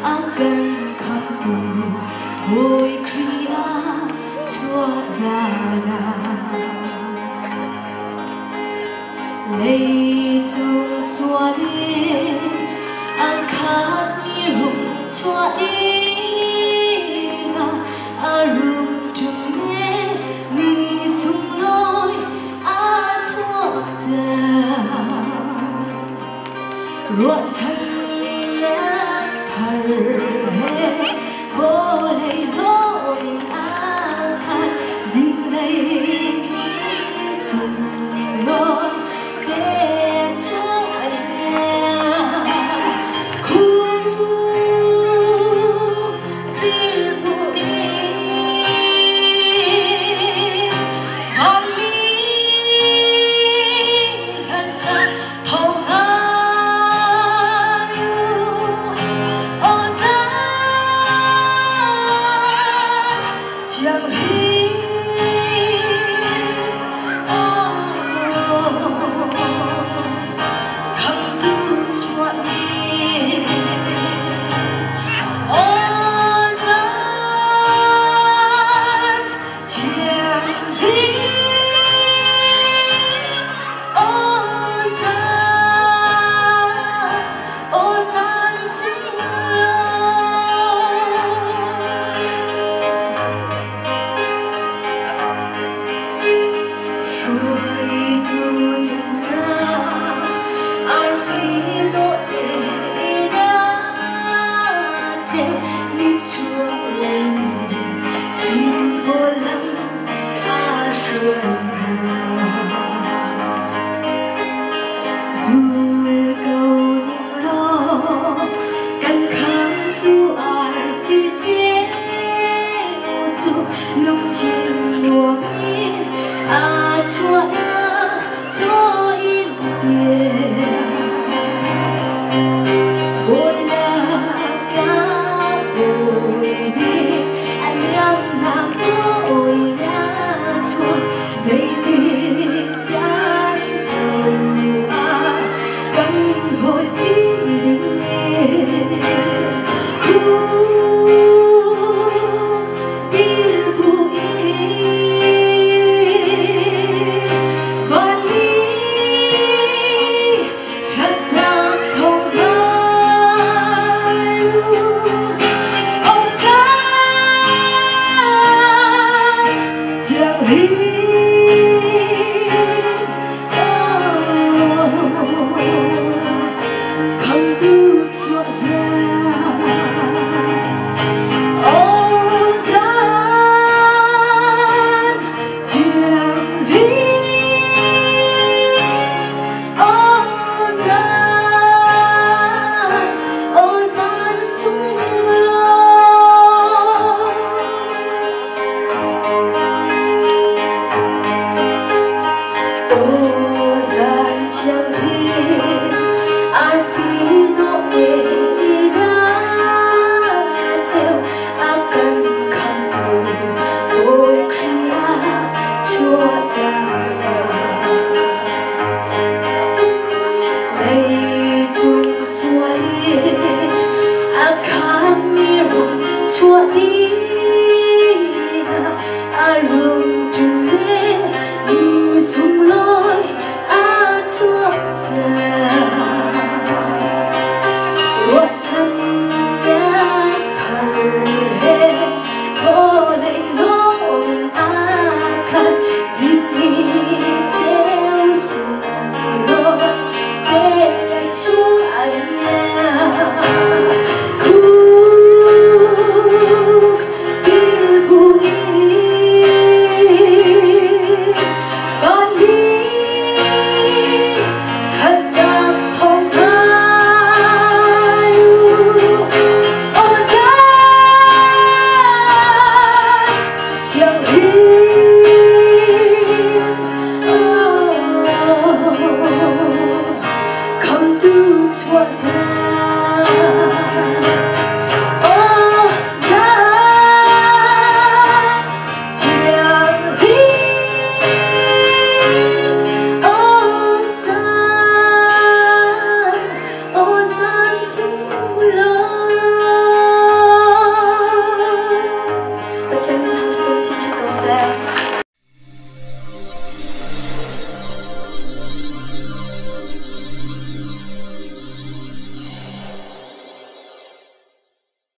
akan kampu hoi kriya chua zana lei chung xua đi ang khát ni rung chua ina arum chung ne ni sung loi a chua za ruột thân thở hết vô lấy lỗ mình an khát dinh lấy sung loi để cho lúc trên mùa yên chua cho in tiền bôi là cá bôi đi anh làm nam trôi đã chua dây đi chán đầu cắn hồi xin đình chua đi rung chung lên đi sung lối chua già ruột thân đã thở hết vô lấy lỗ mình khát dịp đi theo sung lối để chúa nhà chân thân tâm xin chúc con say